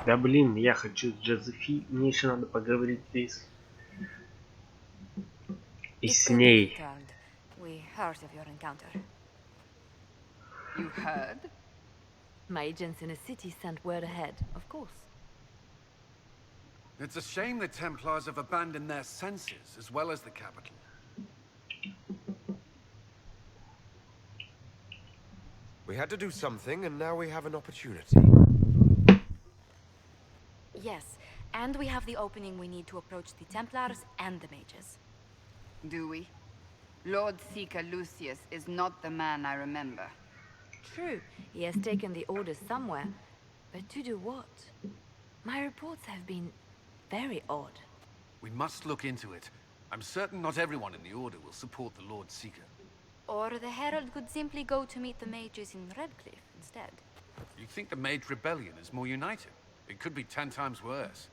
Да блин, я хочу с Джозефи. Мне еще надо поговорить и с ней. We heard of your encounter. You heard? My agents in a city sent word ahead, of course. It's a shame the Templars have abandoned their senses, as well as the capital. We had to do something, and now we have an opportunity. Yes, and we have the opening we need to approach the Templars and the mages. Do we? Lord Seeker Lucius is not the man I remember. True, he has taken the orders somewhere. But to do what? My reports have been very odd. We must look into it. I'm certain not everyone in the Order will support the Lord Seeker. Or the Herald could simply go to meet the mages in Redcliffe instead. You think the Mage Rebellion is more united? It could be 10 times worse.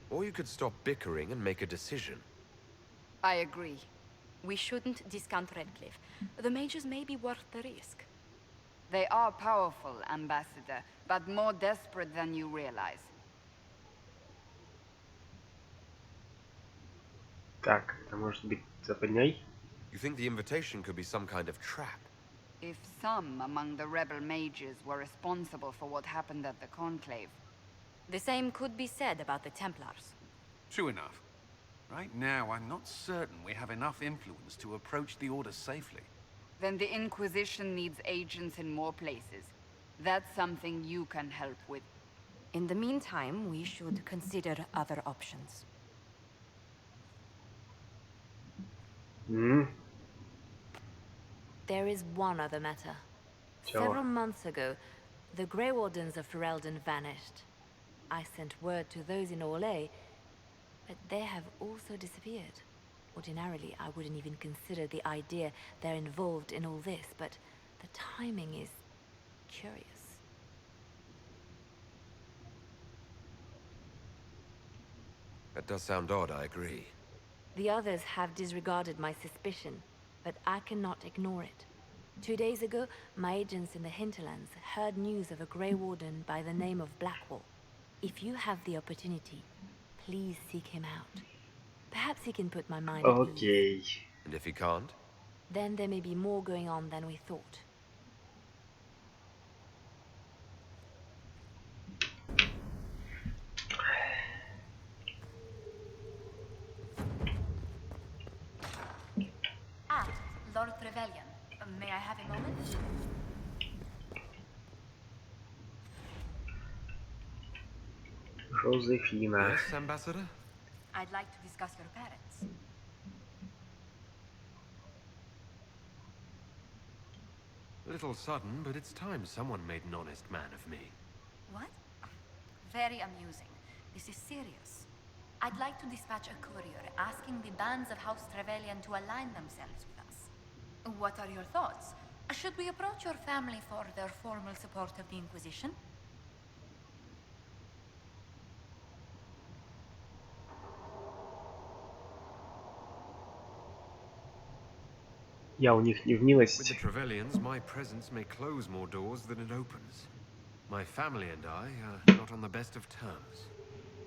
Or you could stop bickering and make a decision. I agree. We shouldn't discount Redcliffe. The mages may be worth the risk. They are powerful, Ambassador, but more desperate than you realize. Так, это может быть западней? You think the invitation could be some kind of trap? If some among the rebel mages were responsible for what happened at the Conclave. The same could be said about the Templars. True enough. Right now, I'm not certain we have enough influence to approach the Order safely. Then the Inquisition needs agents in more places. That's something you can help with. In the meantime, we should consider other options. There is one other matter. Sure. Several months ago, the Grey Wardens of Ferelden vanished. I sent word to those in Orlais, but they have also disappeared. Ordinarily, I wouldn't even consider the idea they're involved in all this, but the timing is curious. That does sound odd, I agree. The others have disregarded my suspicion, but I cannot ignore it. 2 days ago, my agents in the hinterlands heard news of a Grey Warden by the name of Blackwall. If you have the opportunity, please seek him out. Perhaps he can put my mind at ease. Okay. And if he can't? Then there may be more going on than we thought. Lord Trevelyan, may I have a moment? Josefina. Yes, Ambassador? I'd like to discuss your parents. A little sudden, but it's time someone made an honest man of me. What? Very amusing. This is serious. I'd like to dispatch a courier asking the bands of House Trevelyan to align themselves with us. What are your thoughts? Should we approach your family for their formal support of the Inquisition? Я у них не в With the милость. Trevelyans, my presence may close more doors than it opens. My family and I are not on the best of terms.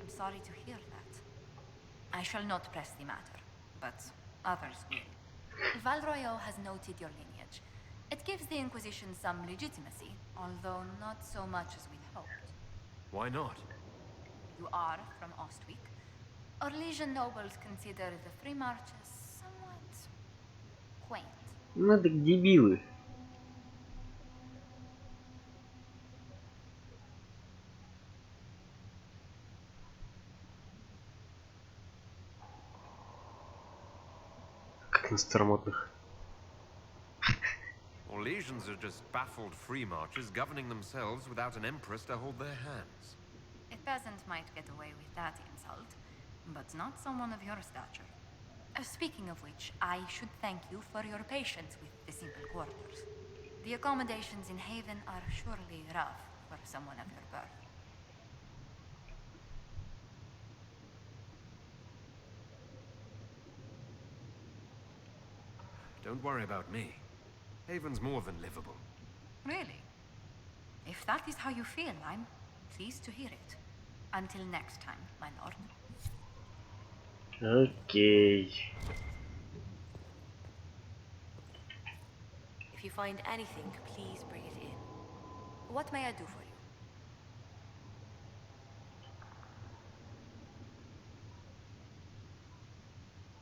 I'm sorry to hear that. I shall not press the matter, but others will. Ruaio has noted your lineage. It gives the Inquisition some legitimacy, although not so much as we'd hoped. Why not? You are from Ostwick. Orlesian nobles consider the free marches somewhat quaint. Ну так дебилы. Как на старомодных. Orlesians are just baffled free marchers governing themselves without an empress to hold their hands. A peasant might get away with that insult, but not someone of your stature. Speaking of which, I should thank you for your patience with the simple quarters. The accommodations in Haven are surely rough for someone of your birth. Don't worry about me. Haven's more than livable. Really? If that is how you feel, I'm pleased to hear it. Until next time, my lord. Окей. If you find anything, please bring it in. What may I do for you?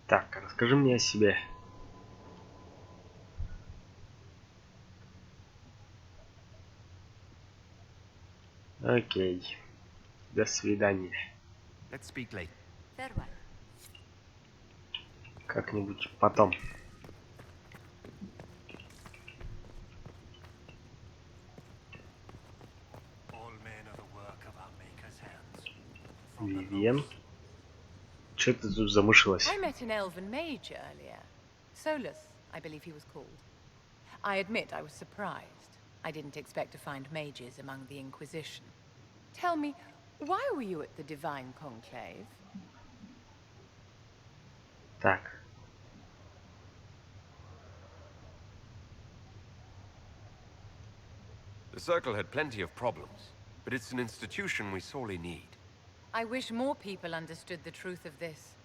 Так, расскажи мне о себе. Окей. До свидания. Let's speak later. Farewell. Как-нибудь потом. All men are the work of our Maker's hands. Вивьен. Че ты тут замышилась? I met an elven mage earlier. Solus, I believe he was called. I admit I was surprised. I didn't expect to find mages among the Inquisition. Tell me, why were you at the Divine Conclave? Так. The Circle had plenty of problems, but it's an institution we sorely need. I wish more people understood the truth of this.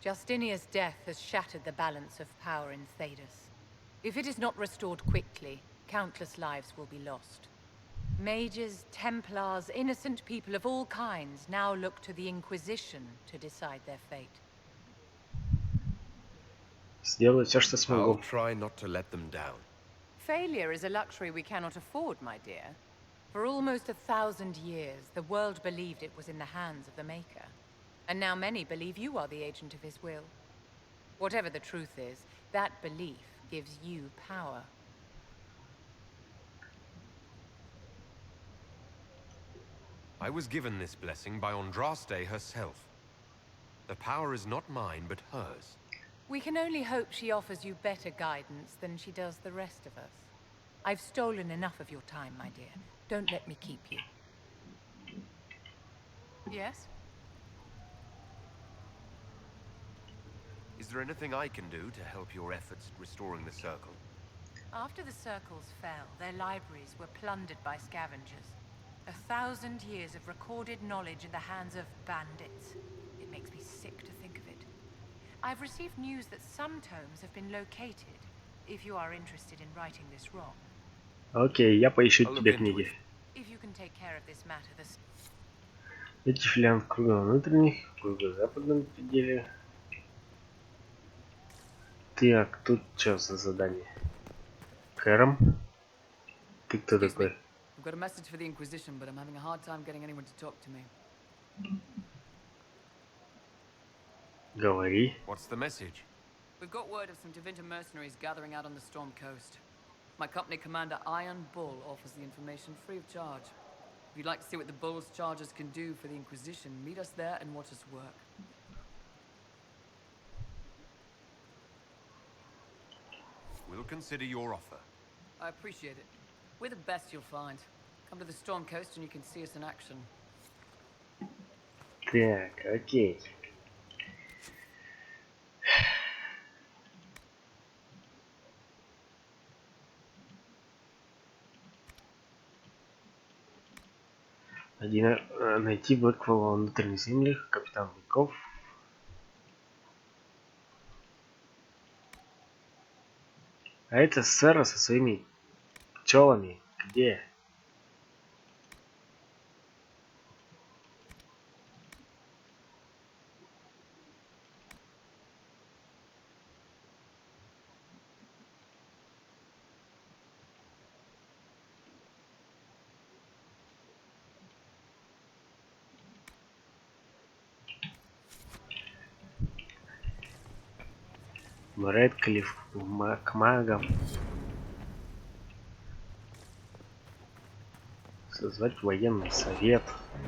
Justinia's death has shattered the balance of power in Thedas. If it is not restored quickly, countless lives will be lost. Mages, Templars, innocent people of all kinds now look to the Inquisition to decide their fate. Сделаю все, что смогу. I'll try not to let them down. Failure is a luxury we cannot afford, my dear. For almost 1,000 years, the world believed it was in the hands of the Maker. And now many believe you are the agent of his will. Whatever the truth is, that belief gives you power. I was given this blessing by Andraste herself. The power is not mine, but hers. We can only hope she offers you better guidance than she does the rest of us. I've stolen enough of your time, my dear. Don't let me keep you. Yes? Is there anything I can do to help your efforts at restoring the Circle? After the Circles fell, their libraries were plundered by scavengers. 1,000 years of recorded knowledge in the hands of bandits. It makes me sick to think of it. I've received news that some tomes have been located, if you are interested in righting this wrong. Окей, я поищу тебе книги. If you can take care of this matter, Эти филиан в кругу внутренних, в кругу западном пределе. Так, тут что за задание? Кэром? Ты кто такой? I've got a message for the Inquisition, but I'm having a hard time getting anyone to talk to me. Говори. What's the message? We've got word of some Tevinter mercenaries gathering out on the Storm Coast. My company commander, Iron Bull, offers the information free of charge. If you'd like to see what the Bull's charges can do for the Inquisition, meet us there and watch us work. We'll consider your offer. I appreciate it. We're the best you'll find. Come to the Storm Coast and you can see us in action. Так, окей. Найти Блэквелла во внутренних землях, капитан веков. А это Сэра со своими пчелами. Где? Рэдклифф к магам. Созвать военный совет.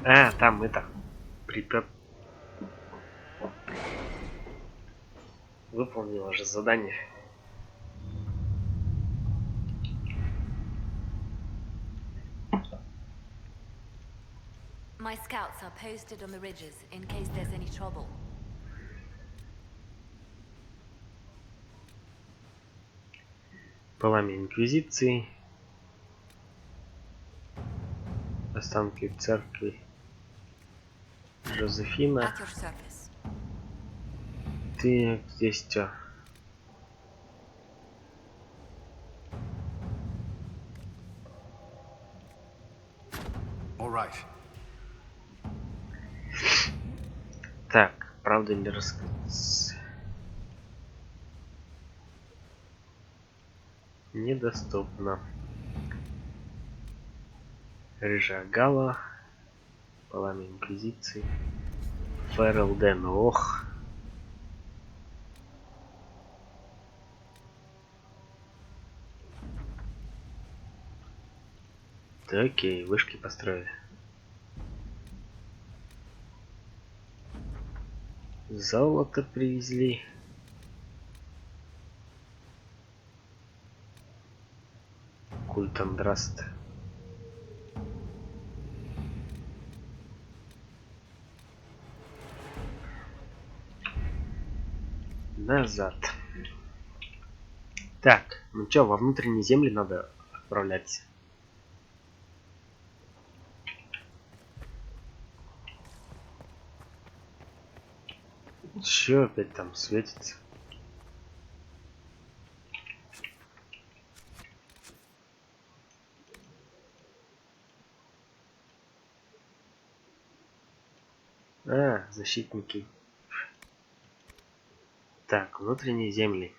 А, там это припят. Выполнила же задание. My scouts are posted on the ridges in case there's any trouble. Пламя Инквизиции. Останки церкви Жозефина. Ты здесь что? All right. Так, правда или рассказ? Недоступно. Рыжая Гала. Пламя Инквизиции. Феррел Дэн. Ох. Да, окей, вышки построили. Золото привезли. Культ Андраста. Назад. Так, ну чё, во внутренние земли надо отправляться. Чё опять там светится? А, защитники. Так, внутренние земли.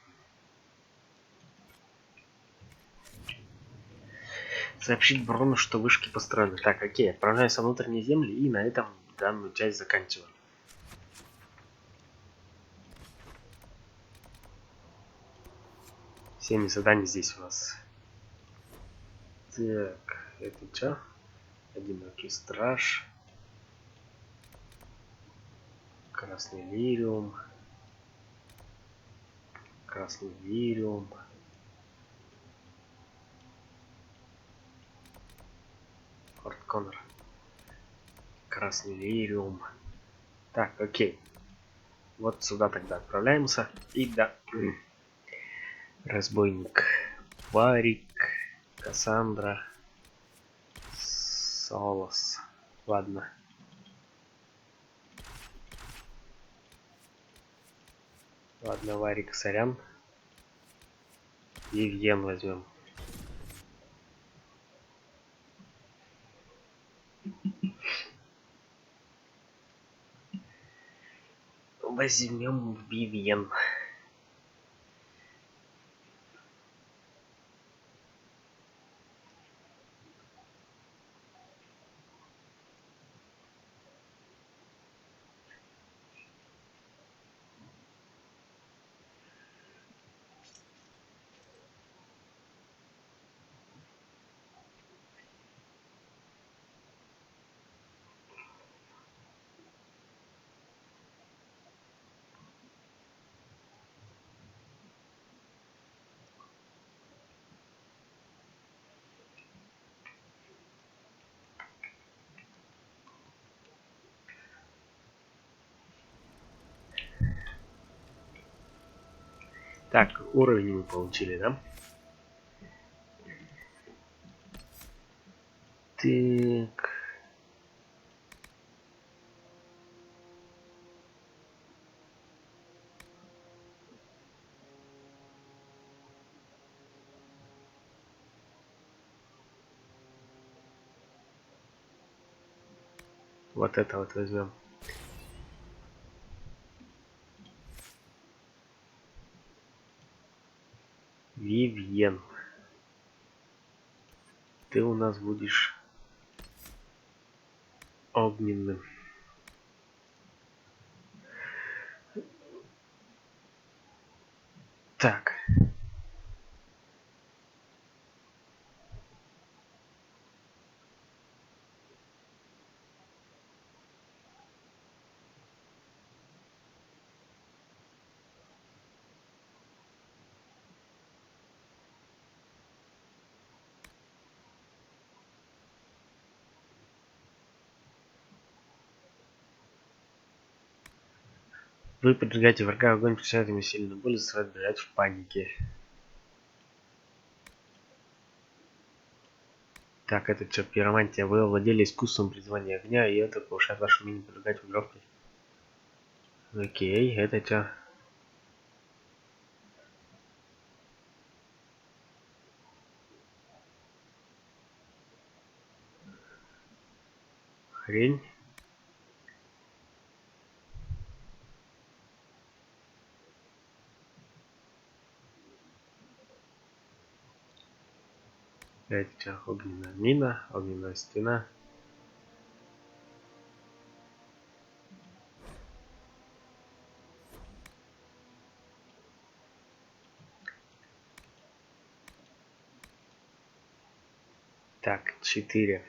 Сообщить Брону, что вышки построены. Так, окей, отправляемся в внутренние земли и на этом данную часть заканчиваем. Всеми задания здесь у нас. Так, это чё? Одинокий страж. Красный лириум. Красный лириум. Форт Коннор. Красный лириум. Так, окей. Вот сюда тогда отправляемся. И да. Разбойник. Варик. Кассандра. Солос. Ладно. Ладно, Варик, сорян. Вивьен возьмем. Возьмем Вивьен. Так, уровень мы получили, да? Так. Вот это вот возьмем. Вивьен. Ты у нас будешь огненным. Так. Вы поджигаете врага, огонь причиняет ему сильную боль, заставляет бежать в панике. Так, это что, пиромантия? Вы овладели искусством призывания огня, и это повышает ваше умение поджигать врагов. Окей, это что? Хрень. Это что? Огненная мина, огненная стена. Так, 4.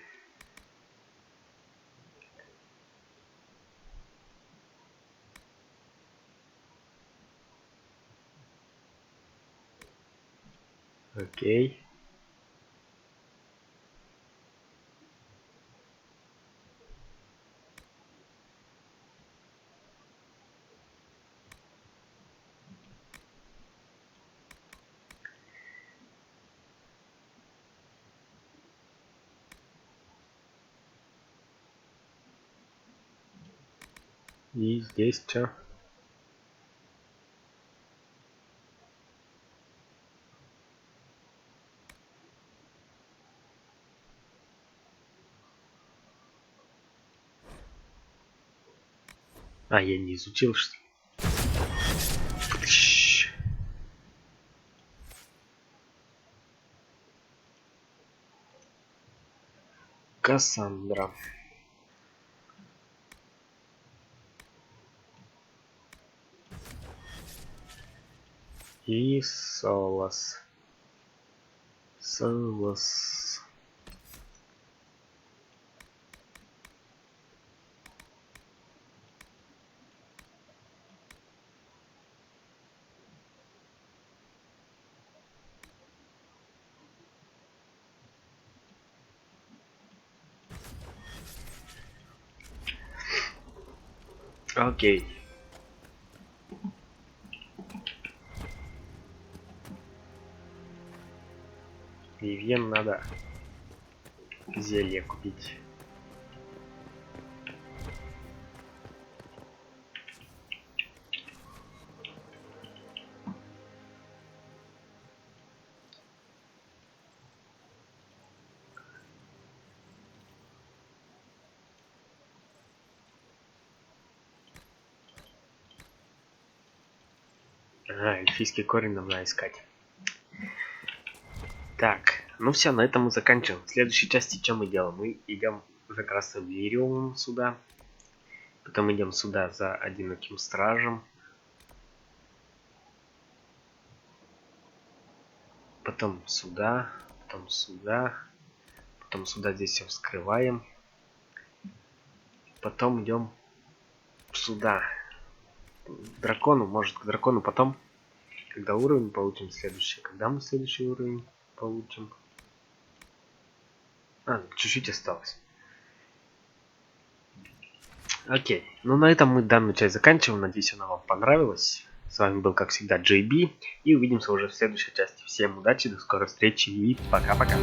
Окей. И здесь что? А, я не изучил, что ли? Кассандра. И Солос. Солос. Окей. Вивьен надо зелье купить. Ага, эльфийский корень нам надо искать. Так, ну все, на этом мы заканчиваем. В следующей части что мы делаем? Мы идем за красным лириумом сюда. Потом идем сюда за одиноким стражем. Потом сюда. Потом сюда. Потом сюда здесь все вскрываем. Потом идем сюда. К дракону. Может, к дракону потом. Когда уровень получим следующий. Когда мы следующий уровень получим? А, чуть-чуть осталось. Окей. Ну на этом мы данную часть заканчиваем. Надеюсь, она вам понравилась. С вами был, как всегда, JB. И увидимся уже в следующей части. Всем удачи, до скорой встречи и пока-пока.